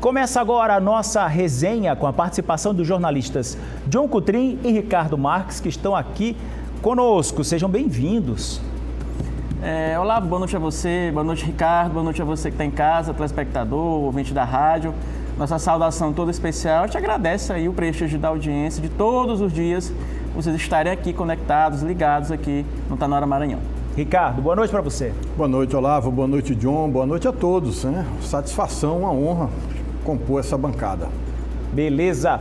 Começa agora a nossa resenha com a participação dos jornalistas John Coutrin e Ricardo Marques, que estão aqui conosco. Sejam bem-vindos. Olá, boa noite a você, boa noite, Ricardo, boa noite a você que está em casa, telespectador, ouvinte da rádio. Nossa saudação toda especial. Eu te agradeço aí o prestígio da audiência de todos os dias, vocês estarem aqui conectados, ligados aqui no Tá Na Hora Maranhão. Ricardo, boa noite para você. Boa noite, Olavo, boa noite, John, boa noite a todos, né? Satisfação, uma honra compor essa bancada. Beleza.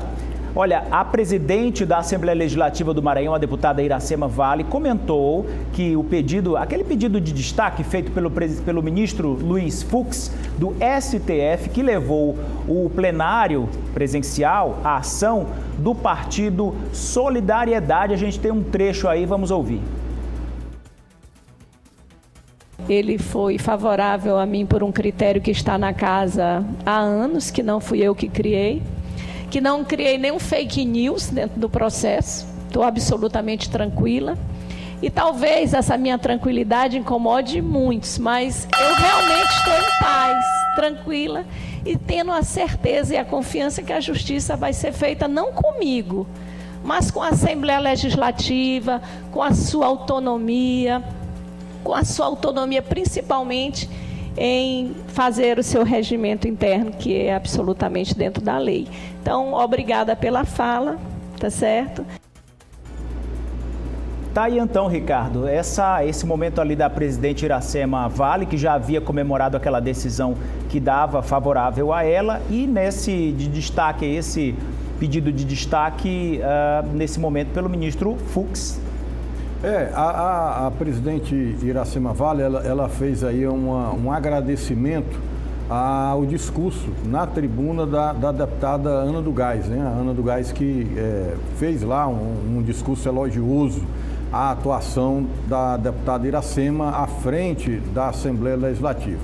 Olha, a presidente da Assembleia Legislativa do Maranhão, a deputada Iracema Vale, comentou que aquele pedido de destaque feito pelo ministro Luiz Fux, do STF, que levou o plenário presencial à ação do partido Solidariedade. A gente tem um trecho aí, vamos ouvir. Ele foi favorável a mim por um critério que está na casa há anos, que não fui eu que criei, que não criei nenhum fake news dentro do processo, estou absolutamente tranquila. E talvez essa minha tranquilidade incomode muitos, mas eu realmente estou em paz, tranquila e tendo a certeza e a confiança que a justiça vai ser feita não comigo, mas com a Assembleia Legislativa, com a sua autonomia, principalmente em fazer o seu regimento interno, que é absolutamente dentro da lei. Então, obrigada pela fala, tá certo? Tá aí então, Ricardo, esse momento ali da presidente Iracema Vale, que já havia comemorado aquela decisão que dava favorável a ela, e esse pedido de destaque nesse momento pelo ministro Fux. A presidente Iracema Vale, ela fez aí um agradecimento ao discurso na tribuna da deputada Ana do Gás, né? A Ana do Gás que fez lá um discurso elogioso à atuação da deputada Iracema à frente da Assembleia Legislativa.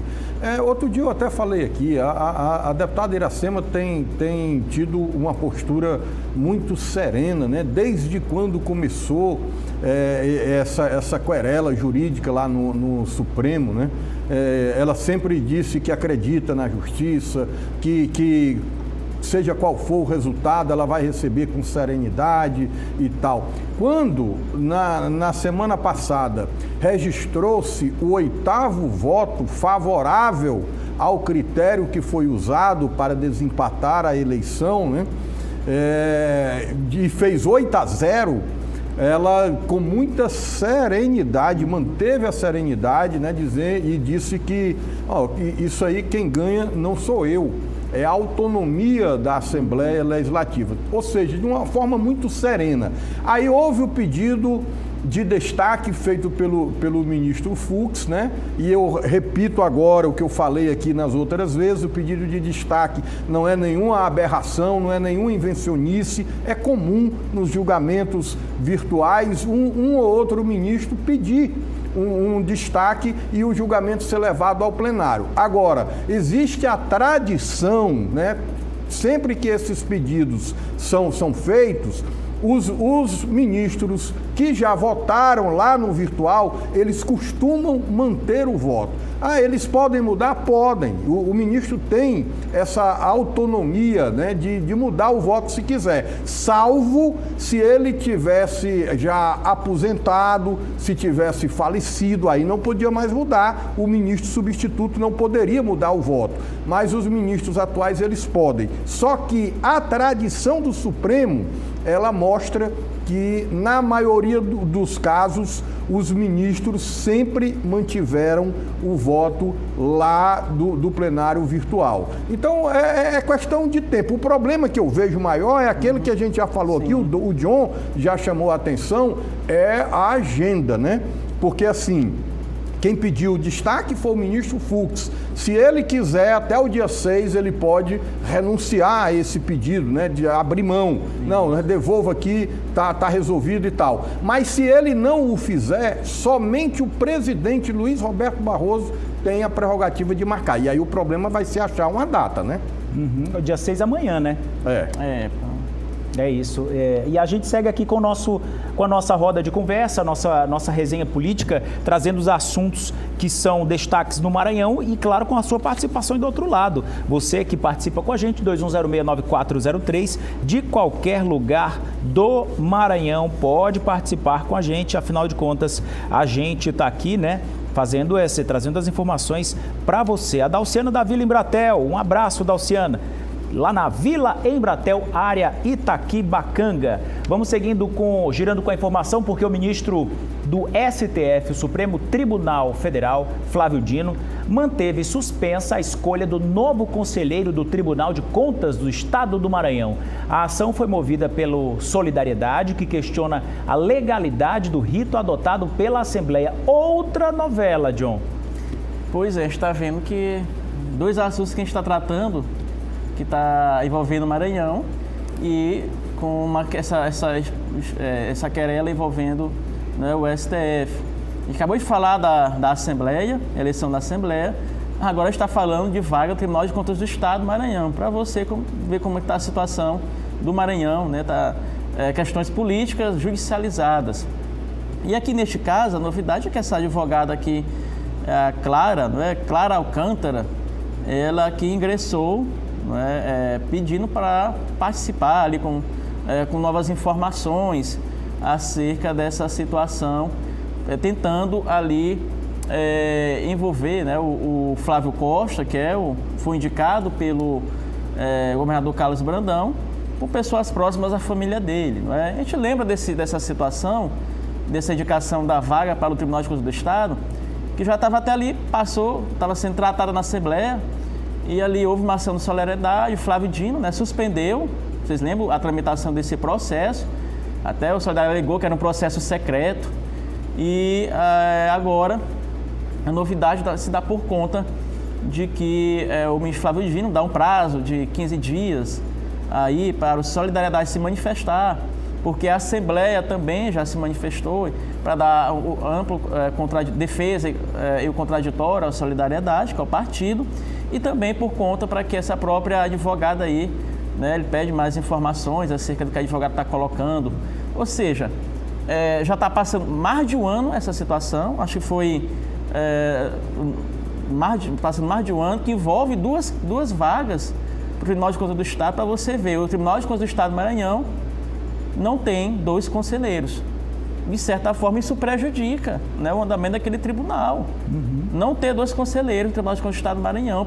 Outro dia eu até falei aqui, a deputada Iracema tem tido uma postura muito serena, né? Desde quando começou essa querela jurídica lá no Supremo, né? Ela sempre disse que acredita na justiça, que seja qual for o resultado, ela vai receber com serenidade e tal. Quando, na semana passada, registrou-se o 8º voto favorável ao critério que foi usado para desempatar a eleição, né? E fez 8-0, ela, com muita serenidade, manteve a serenidade, né? E disse que isso aí quem ganha não sou eu, é a autonomia da Assembleia Legislativa, ou seja, de uma forma muito serena. Aí houve o pedido de destaque feito pelo ministro Fux, né? E eu repito agora o que eu falei aqui nas outras vezes: o pedido de destaque não é nenhuma aberração, não é nenhuma invencionice, é comum nos julgamentos virtuais um ou outro ministro pedir um destaque e o julgamento ser levado ao plenário. Agora, existe a tradição, né? Sempre que esses pedidos são feitos, os ministros que já votaram lá no virtual, eles costumam manter o voto. Eles podem mudar? Podem. O ministro tem essa autonomia, né, de mudar o voto se quiser, salvo se ele tivesse já aposentado, se tivesse falecido, aí não podia mais mudar, o ministro substituto não poderia mudar o voto, mas os ministros atuais eles podem. Só que a tradição do Supremo, ela mostra que, na maioria dos casos, os ministros sempre mantiveram o voto lá do plenário virtual. Então, é questão de tempo. O problema que eu vejo maior é aquele que a gente já falou aqui, o John já chamou a atenção, é a agenda, né? Porque, assim, quem pediu o destaque foi o ministro Fux. Se ele quiser, até o dia 6, ele pode renunciar a esse pedido, né, de abrir mão. Não, devolva aqui, tá resolvido e tal. Mas se ele não o fizer, somente o presidente Luiz Roberto Barroso tem a prerrogativa de marcar. E aí o problema vai ser achar uma data, né? O dia 6 amanhã, né? É. É. É, É isso. E a gente segue aqui com a nossa roda de conversa, nossa resenha política, trazendo os assuntos que são destaques no Maranhão e, claro, com a sua participação do outro lado. Você que participa com a gente, 2106-9403, de qualquer lugar do Maranhão, pode participar com a gente. Afinal de contas, a gente está aqui, né? Trazendo as informações para você. A Dalciana da Vila Embratel, um abraço, Dalciana. Lá na Vila Embratel, área Itaquibacanga. Vamos girando com a informação, porque o ministro do STF, o Supremo Tribunal Federal, Flávio Dino, manteve suspensa a escolha do novo conselheiro do Tribunal de Contas do Estado do Maranhão. A ação foi movida pelo Solidariedade, que questiona a legalidade do rito adotado pela Assembleia. Outra novela, John. Pois é, a gente está vendo que dois assuntos que a gente está tratando, que está envolvendo o Maranhão e com essa querela envolvendo, né, o STF. A gente acabou de falar da Assembleia, eleição da Assembleia, agora está falando de vaga do Tribunal de Contas do Estado do Maranhão, para você ver como está a situação do Maranhão, né, questões políticas judicializadas. E aqui neste caso, a novidade é que essa advogada aqui, Clara Alcântara, ela que ingressou, pedindo para participar ali com novas informações acerca dessa situação, tentando ali envolver, né, o Flávio Costa, que foi indicado pelo governador Carlos Brandão, por pessoas próximas à família dele. Não é? A gente lembra dessa situação, dessa indicação da vaga para o Tribunal de Contas do Estado, que já estava até ali, estava sendo tratada na Assembleia, e ali houve uma ação de solidariedade, o Flávio Dino, né, suspendeu, vocês lembram, a tramitação desse processo, até o Solidariedade alegou que era um processo secreto, e agora a novidade se dá por conta de que o ministro Flávio Dino dá um prazo de 15 dias aí para o Solidariedade se manifestar, porque a Assembleia também já se manifestou para dar o amplo defesa e o contraditório à Solidariedade, que é o partido, e também por conta para que essa própria advogada aí, né, ele pede mais informações acerca do que a advogada está colocando. Ou seja, já está passando mais de um ano essa situação, acho que foi passando mais de um ano, que envolve duas vagas para o Tribunal de Contas do Estado, para você ver. O Tribunal de Contas do Estado do Maranhão não tem 2 conselheiros. De certa forma, isso prejudica, né, o andamento daquele tribunal. Uhum. Não ter 2 conselheiros no Tribunal de Contas do Estado do Maranhão,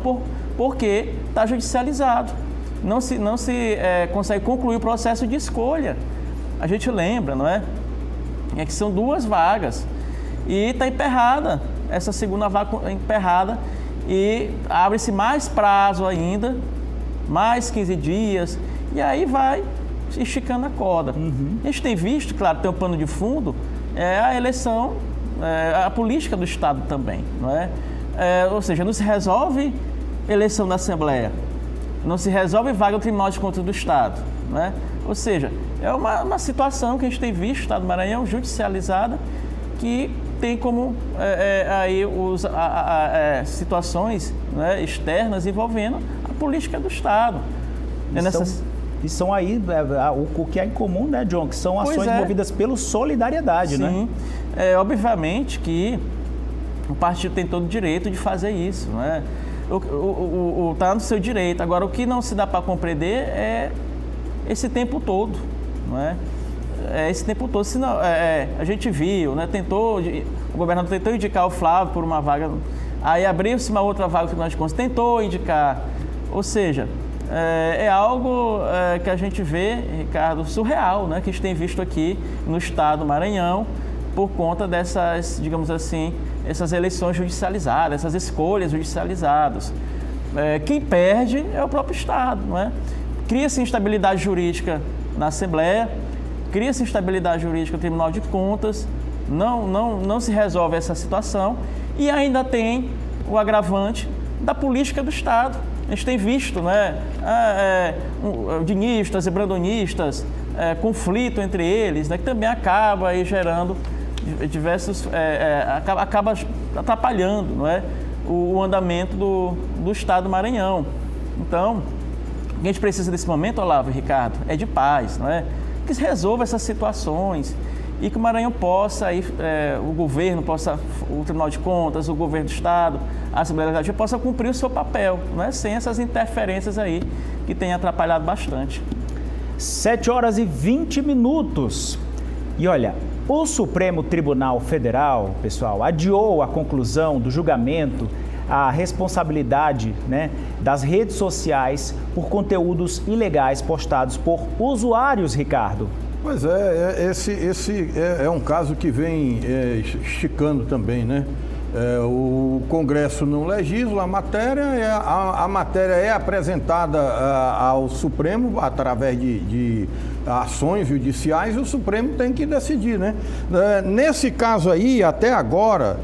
porque está judicializado. Não se consegue concluir o processo de escolha. A gente lembra, não é? É que são 2 vagas. E está emperrada, essa segunda vaga emperrada, e abre-se mais prazo ainda, mais 15 dias, e aí esticando a corda. Uhum. A gente tem visto, claro, tem um pano de fundo, a eleição, a política do Estado também, não é? Ou seja, não se resolve eleição da Assembleia, não se resolve vaga do Tribunal de Contas do Estado, não é? Ou seja, é uma situação que a gente tem visto no Estado do Maranhão, judicializada, que tem como aí situações, né, externas envolvendo a política do Estado. E são aí, o que é em comum, né, John, que são ações movidas pelo Solidariedade, né? Sim, obviamente que o partido tem todo o direito de fazer isso, né? Está no seu direito. Agora, o que não se dá para compreender é esse tempo todo, não é? Esse tempo todo, senão, a gente viu, né? O governador tentou indicar o Flávio por uma vaga, aí abriu-se uma outra vaga no Tribunal de Contas, tentou indicar, ou seja, é algo que a gente vê, Ricardo, surreal, né? Que a gente tem visto aqui no estado do Maranhão, por conta dessas, digamos assim, essas eleições judicializadas, essas escolhas judicializadas. Quem perde é o próprio Estado, não é? Cria-se instabilidade jurídica na Assembleia, cria-se instabilidade jurídica no Tribunal de Contas, não se resolve essa situação e ainda tem o agravante da política do Estado. A gente tem visto, né, dinistas e brandonistas, conflito entre eles, né, que também acaba aí gerando diversos, acaba atrapalhando, não é, o andamento do Estado do Maranhão. Então, O que a gente precisa nesse momento, Olavo e Ricardo, é de paz, não é? Que se resolva essas situações e que o Maranhão possa, o governo possa, o Tribunal de Contas, o governo do Estado, a Assembleia Legislativa possa cumprir o seu papel, não é? Sem essas interferências aí que tem atrapalhado bastante. 7h20. E olha, o Supremo Tribunal Federal, pessoal, adiou a conclusão do julgamento, a responsabilidade, né, das redes sociais por conteúdos ilegais postados por usuários, Ricardo. Pois é, esse é um caso que vem esticando também, né? O Congresso não legisla a matéria, a matéria é apresentada ao Supremo através de ações judiciais e o Supremo tem que decidir, né? Nesse caso aí, até agora,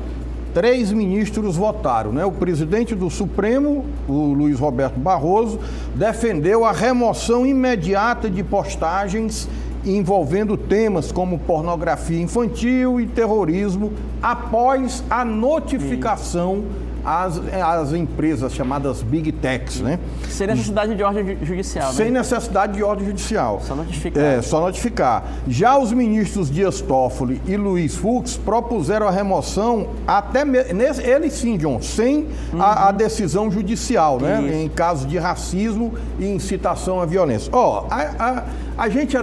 3 ministros votaram, né? O presidente do Supremo, o Luiz Roberto Barroso, defendeu a remoção imediata de postagens envolvendo temas como pornografia infantil e terrorismo após a notificação às empresas chamadas Big Techs, né? Sem necessidade de ordem judicial, Sem né? necessidade de ordem judicial. Só notificar. Só notificar. Já os ministros Dias Toffoli e Luiz Fux propuseram a remoção até eles sim, John, sem a decisão judicial, né? Isso. Em caso de racismo e incitação à violência. A gente,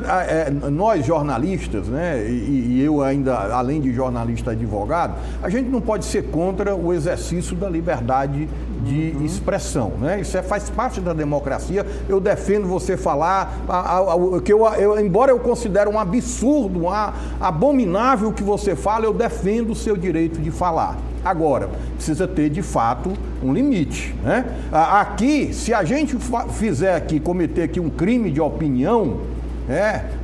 nós jornalistas, né, e eu ainda, além de jornalista advogado, a gente não pode ser contra o exercício da liberdade de expressão, né? Isso faz parte da democracia. Eu defendo você falar, embora eu considere um absurdo, abominável o que você fala, eu defendo o seu direito de falar. Agora, precisa ter, de fato, um limite, né? Aqui, se a gente fizer aqui, cometer aqui um crime de opinião,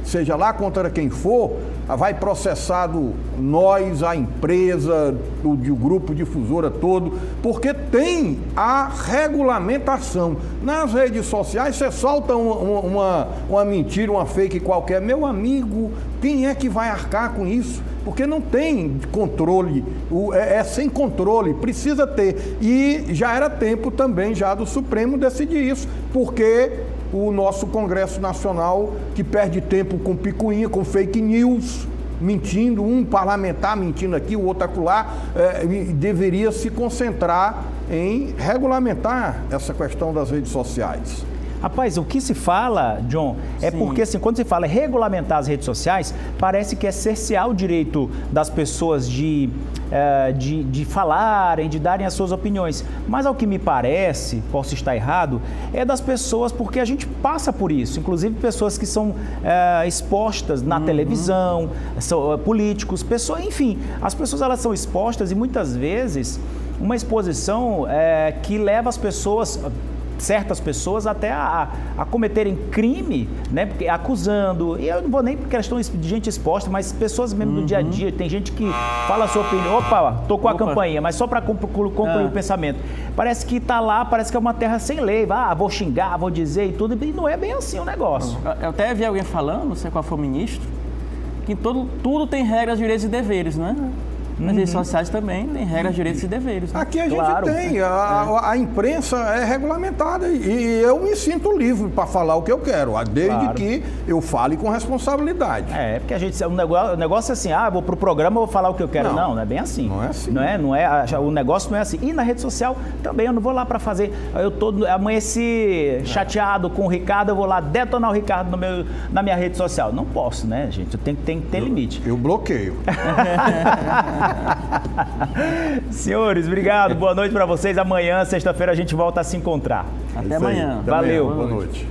seja lá contra quem for, vai processado nós, a empresa, o grupo difusora todo, porque tem a regulamentação. Nas redes sociais, você solta uma mentira, uma fake qualquer. Meu amigo, quem é que vai arcar com isso? Porque não tem controle, é sem controle, precisa ter. E já era tempo também já do Supremo decidir isso, porque o nosso Congresso Nacional, que perde tempo com picuinha, com fake news, mentindo, um parlamentar mentindo aqui, o outro acolá, deveria se concentrar em regulamentar essa questão das redes sociais. Rapaz, o que se fala, John, é Sim. porque assim, quando se fala regulamentar as redes sociais, parece que é cercear o direito das pessoas de falarem, de darem as suas opiniões. Mas ao que me parece, posso estar errado, é das pessoas, porque a gente passa por isso, inclusive pessoas que são expostas na televisão, são políticos, pessoas, enfim, as pessoas elas são expostas e muitas vezes uma exposição que leva as pessoas, certas pessoas até a cometerem crime, né? Porque, acusando, e eu não vou nem por questão de gente exposta, mas pessoas mesmo do dia a dia, tem gente que fala a sua opinião, tocou a campainha, mas só para concluir o pensamento. Parece que está lá, parece que é uma terra sem lei, vou xingar, vou dizer e tudo, e não é bem assim o negócio. Eu até vi alguém falando, não sei qual foi o ministro, que tudo tem regras, direitos e deveres, né? Nas redes sociais também tem regras, direitos e deveres. Né? Aqui a gente tem, a imprensa é regulamentada e eu me sinto livre para falar o que eu quero, desde que eu fale com responsabilidade. Porque a gente, o negócio é assim, vou pro programa, vou falar o que eu quero. Não é bem assim. Não é assim. O negócio não é assim. E na rede social também, eu não vou lá para fazer, amanheci chateado com o Ricardo, eu vou lá detonar o Ricardo na minha rede social. Não posso, né, gente? Tem que ter limite. Eu bloqueio. Senhores, obrigado. Boa noite para vocês. Amanhã, sexta-feira, a gente volta a se encontrar. Até amanhã. Valeu. Boa noite.